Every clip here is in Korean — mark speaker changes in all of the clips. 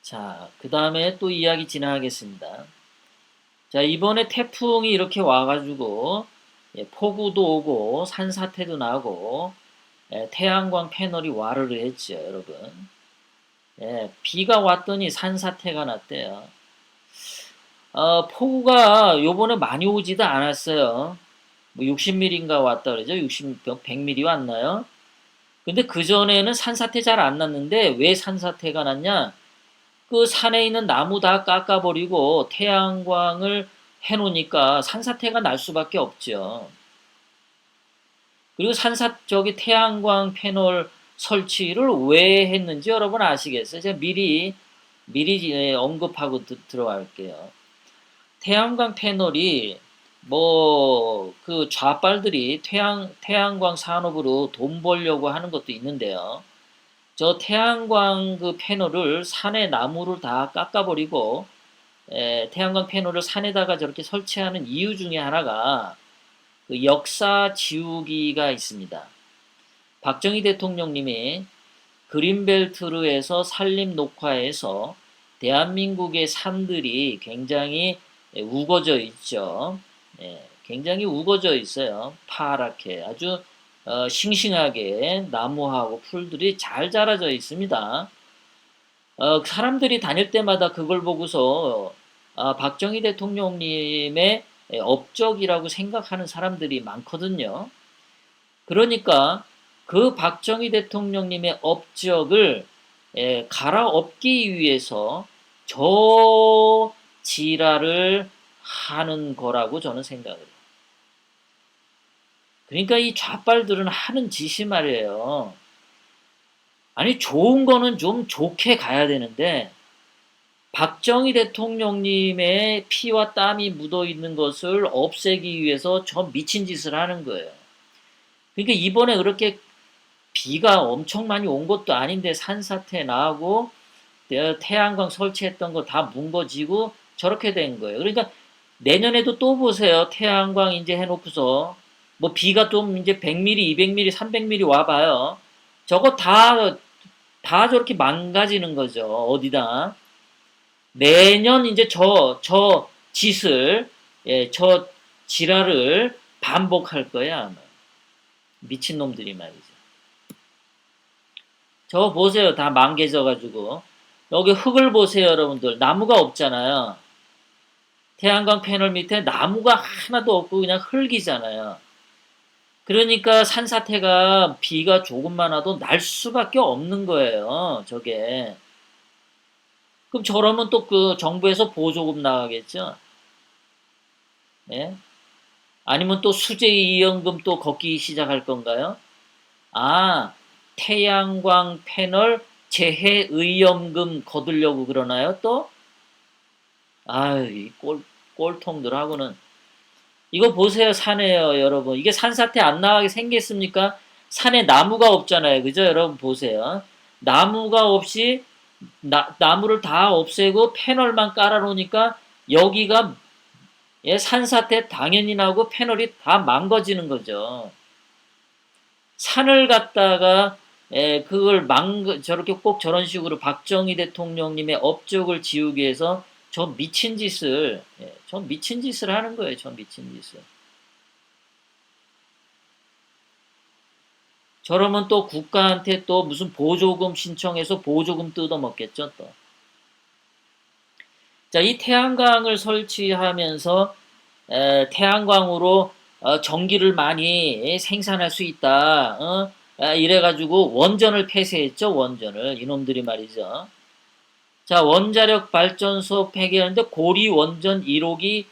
Speaker 1: 자, 그 다음에 또 이야기 진행하겠습니다. 자, 이번에 태풍이 이렇게 와가지고, 폭우도 오고, 산사태도 나고, 태양광 패널이 와르르 했죠, 여러분. 비가 왔더니 산사태가 났대요. 폭우가 요번에 많이 오지도 않았어요. 뭐 60mm인가 왔다 그러죠? 60, 100mm 왔나요? 근데 그전에는 산사태 잘 안 났는데 왜 산사태가 났냐? 그 산에 있는 나무 다 깎아버리고 태양광을 해놓으니까 산사태가 날 수밖에 없죠. 그리고 저기 태양광 패널 설치를 왜 했는지 여러분 아시겠어요? 제가 미리 언급하고 들어갈게요. 태양광 패널이 뭐 그 좌빨들이 태양광 산업으로 돈 벌려고 하는 것도 있는데요. 저 태양광 그 패널을 산에 나무를 다 깎아버리고 태양광 패널을 산에다가 저렇게 설치하는 이유 중에 하나가 그 역사 지우기가 있습니다. 박정희 대통령님이 그린벨트르에서 산림 녹화해서 대한민국의 산들이 굉장히 우거져 있죠. 굉장히 우거져 있어요. 파랗게 아주 싱싱하게 나무하고 풀들이 잘 자라져 있습니다. 사람들이 다닐 때마다 그걸 보고서 박정희 대통령님의 업적이라고 생각하는 사람들이 많거든요. 그러니까 그 박정희 대통령님의 업적을 갈아엎기 위해서 저 지랄을 하는 거라고 저는 생각을 해요. 그러니까 이 좌빨들은 하는 짓이 말이에요. 아니 좋은 거는 좀 좋게 가야 되는데 박정희 대통령님의 피와 땀이 묻어 있는 것을 없애기 위해서 저 미친 짓을 하는 거예요. 그러니까 이번에 그렇게 비가 엄청 많이 온 것도 아닌데 산사태 나고 태양광 설치했던 거 다 뭉거지고 저렇게 된 거예요. 그러니까 내년에도 또 보세요. 태양광 이제 해놓고서 뭐 비가 좀 이제 100mm, 200mm, 300mm 와봐요. 저거 다 저렇게 망가지는 거죠. 어디다. 매년 이제 저 짓을, 저 지랄을 반복할 거야, 아마. 미친놈들이 말이죠. 저 보세요. 다 망개져가지고. 여기 흙을 보세요, 여러분들. 나무가 없잖아요. 태양광 패널 밑에 나무가 하나도 없고 그냥 흙이잖아요. 그러니까 산사태가 비가 조금만 와도 날 수밖에 없는 거예요, 저게. 그럼 저러면 또 그 정부에서 보조금 나가겠죠? 예? 아니면 또 수재이연금 또 걷기 시작할 건가요? 아, 태양광 패널 재해의연금 거두려고 그러나요, 또? 아유, 꼴통들하고는. 이거 보세요, 산에요, 여러분. 이게 산사태 안 나가게 생겼습니까? 산에 나무가 없잖아요. 그죠? 여러분 보세요. 나무가 없이, 나무를 다 없애고 패널만 깔아놓으니까 여기가 산사태 당연히 나고 패널이 다 망가지는 거죠. 산을 갖다가 그걸 저렇게 꼭 저런 식으로 박정희 대통령님의 업적을 지우기 위해서 저 미친 짓을 하는 거예요. 저 미친 짓을. 저러면 또 국가한테 또 무슨 보조금 신청해서 보조금 뜯어먹겠죠, 또. 자, 이 태양광을 설치하면서 태양광으로 전기를 많이 생산할 수 있다. 이래가지고 원전을 폐쇄했죠, 원전을. 이놈들이 말이죠. 자, 원자력 발전소 폐기하는데 고리 원전 1호기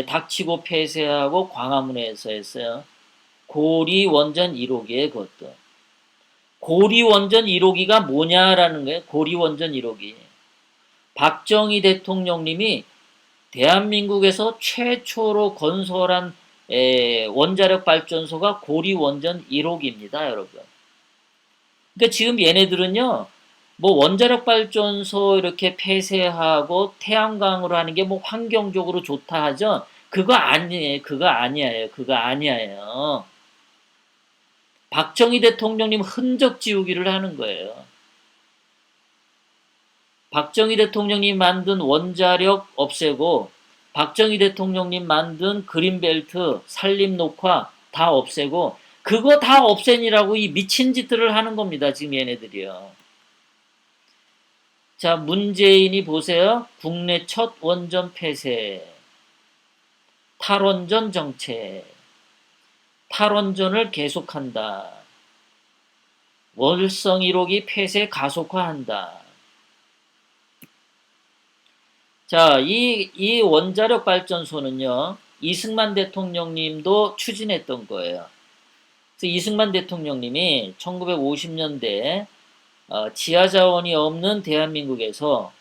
Speaker 1: 닥치고 폐쇄하고 광화문에서 했어요. 고리 원전 1호기에 그것도. 고리 원전 1호기가 뭐냐라는 거예요. 고리 원전 1호기. 박정희 대통령님이 대한민국에서 최초로 건설한 원자력 발전소가 고리 원전 1호기입니다, 여러분. 그러니까 지금 얘네들은요, 뭐 원자력 발전소 이렇게 폐쇄하고 태양광으로 하는 게 뭐 환경적으로 좋다 하죠. 그거 아니에요. 그거 아니에요. 그거 아니에요. 박정희 대통령님 흔적 지우기를 하는 거예요. 박정희 대통령이 만든 원자력 없애고 박정희 대통령님 만든 그린벨트 산림 녹화 다 없애고 그거 다 없애니라고 이 미친 짓들을 하는 겁니다. 지금 얘네들이요. 자, 문재인이 보세요. 국내 첫 원전 폐쇄, 탈원전 정책, 탈원전을 계속한다. 월성 1호기 폐쇄 가속화한다. 자, 이 원자력 발전소는요, 이승만 대통령님도 추진했던 거예요. 그래서 이승만 대통령님이 1950년대 지하 자원이 없는 대한민국에서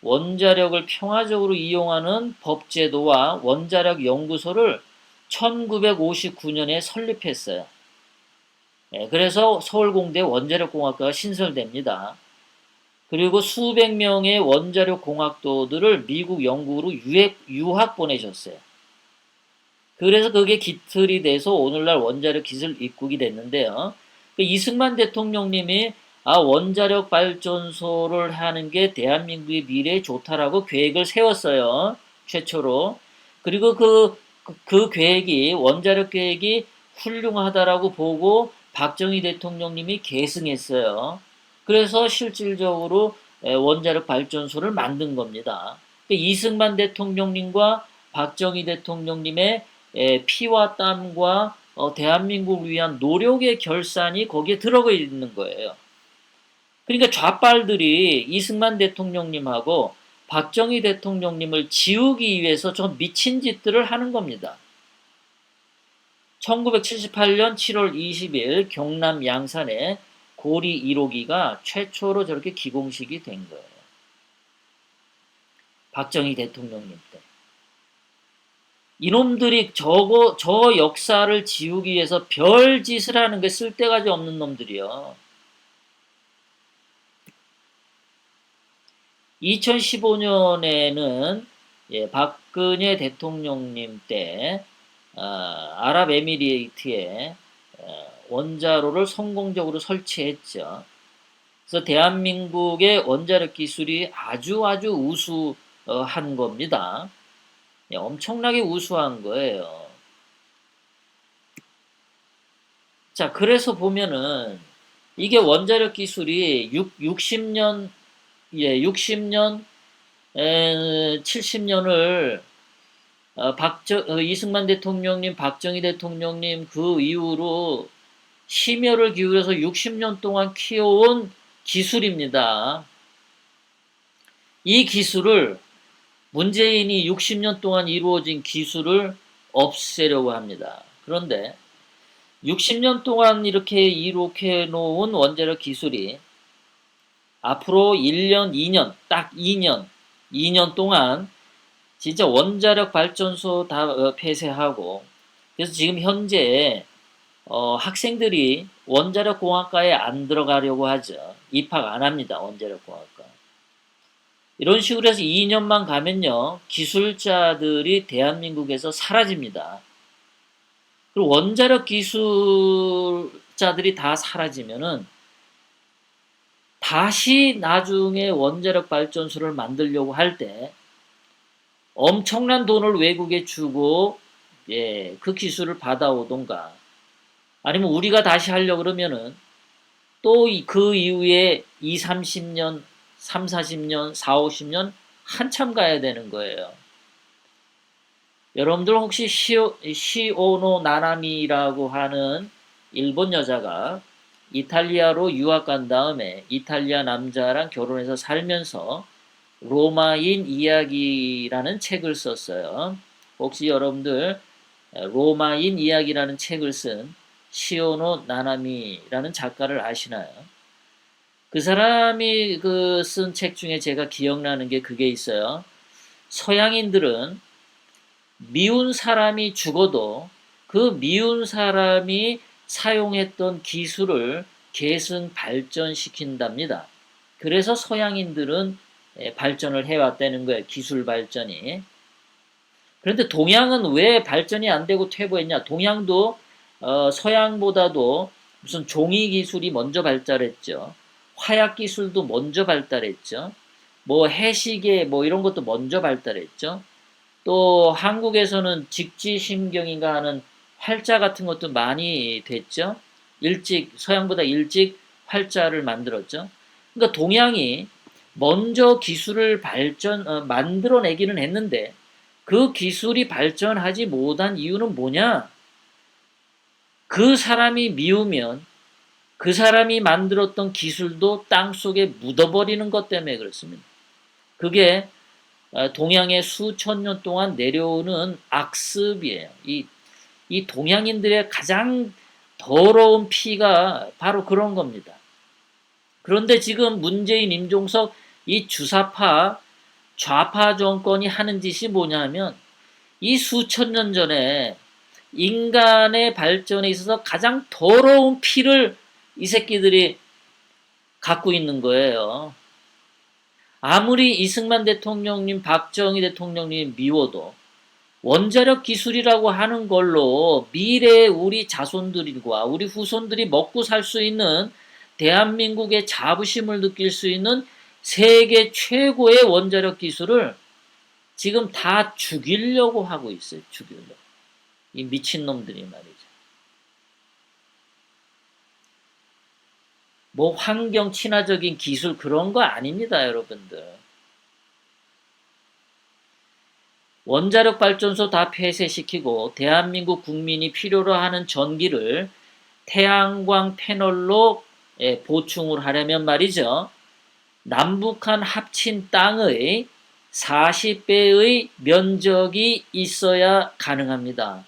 Speaker 1: 원자력을 평화적으로 이용하는 법제도와 원자력 연구소를 1959년에 설립했어요. 그래서 서울공대 원자력공학과가 신설됩니다. 그리고 수백 명의 원자력 공학도들을 미국, 영국으로 유학 보내셨어요. 그래서 그게 기틀이 돼서 오늘날 원자력 기술 입국이 됐는데요. 이승만 대통령님이 원자력 발전소를 하는 게 대한민국의 미래에 좋다라고 계획을 세웠어요. 최초로. 그리고 그 계획이, 원자력 계획이 훌륭하다라고 보고 박정희 대통령님이 계승했어요. 그래서 실질적으로 원자력 발전소를 만든 겁니다. 이승만 대통령님과 박정희 대통령님의 피와 땀과 대한민국을 위한 노력의 결산이 거기에 들어가 있는 거예요. 그러니까 좌빨들이 이승만 대통령님하고 박정희 대통령님을 지우기 위해서 저 미친 짓들을 하는 겁니다. 1978년 7월 20일 경남 양산에 고리 1호기가 최초로 저렇게 기공식이 된 거예요. 박정희 대통령님 때. 이놈들이 저 역사를 지우기 위해서 별 짓을 하는 게 쓸데가지 없는 놈들이요. 2015년에는 박근혜 대통령님 때 아랍에미리트에 원자로를 성공적으로 설치했죠. 그래서 대한민국의 원자력 기술이 아주 우수한 겁니다. 엄청나게 우수한 거예요. 자, 그래서 보면은 이게 원자력 기술이 60년, 70년을 이승만 대통령님, 박정희 대통령님 그 이후로 심혈을 기울여서 60년 동안 키워온 기술입니다. 이 기술을 문재인이 60년 동안 이루어진 기술을 없애려고 합니다. 그런데 60년 동안 이렇게 놓은 원자력 기술이 앞으로 1년, 2년, 딱 2년 동안 진짜 원자력 발전소 다 폐쇄하고, 그래서 지금 현재 학생들이 원자력 공학과에 안 들어가려고 하죠. 입학 안 합니다. 원자력 공학과. 이런 식으로 해서 2년만 가면요, 기술자들이 대한민국에서 사라집니다. 그리고 원자력 기술자들이 다 사라지면은 다시 나중에 원자력 발전소를 만들려고 할 때 엄청난 돈을 외국에 주고 그 기술을 받아오던가, 아니면 우리가 다시 하려고 그러면은 또 그 이후에 2, 30년, 3, 40년, 4, 50년 한참 가야 되는 거예요. 여러분들 혹시 시오노 나나미라고 하는 일본 여자가 이탈리아로 유학 간 다음에 이탈리아 남자랑 결혼해서 살면서 로마인 이야기라는 책을 썼어요. 혹시 여러분들 로마인 이야기라는 책을 쓴 시오노 나나미라는 작가를 아시나요? 그 사람이 쓴 책 중에 제가 기억나는 게 그게 있어요. 서양인들은 미운 사람이 죽어도 그 미운 사람이 사용했던 기술을 계승 발전시킨답니다. 그래서 서양인들은 발전을 해왔다는 거예요. 기술 발전이. 그런데 동양은 왜 발전이 안 되고 퇴보했냐? 동양도 서양보다도 무슨 종이 기술이 먼저 발달했죠. 화약 기술도 먼저 발달했죠. 뭐 해시계 뭐 이런 것도 먼저 발달했죠. 또 한국에서는 직지심경인가 하는 활자 같은 것도 많이 됐죠. 일찍 서양보다 일찍 활자를 만들었죠. 그러니까 동양이 먼저 기술을 만들어내기는 했는데 그 기술이 발전하지 못한 이유는 뭐냐? 그 사람이 미우면 그 사람이 만들었던 기술도 땅 속에 묻어버리는 것 때문에 그렇습니다. 그게 동양의 수천 년 동안 내려오는 악습이에요. 이 동양인들의 가장 더러운 피가 바로 그런 겁니다. 그런데 지금 문재인, 임종석 이 주사파, 좌파 정권이 하는 짓이 뭐냐 하면 이 수천 년 전에 인간의 발전에 있어서 가장 더러운 피를 이 새끼들이 갖고 있는 거예요. 아무리 이승만 대통령님, 박정희 대통령님 미워도 원자력 기술이라고 하는 걸로 미래의 우리 자손들과 우리 후손들이 먹고 살 수 있는 대한민국의 자부심을 느낄 수 있는 세계 최고의 원자력 기술을 지금 다 죽이려고 하고 있어요. 죽이려고. 이 미친놈들이 말이죠. 뭐 환경 친화적인 기술 그런 거 아닙니다, 여러분들. 원자력 발전소 다 폐쇄시키고 대한민국 국민이 필요로 하는 전기를 태양광 패널로 보충을 하려면 말이죠. 남북한 합친 땅의 40배의 면적이 있어야 가능합니다.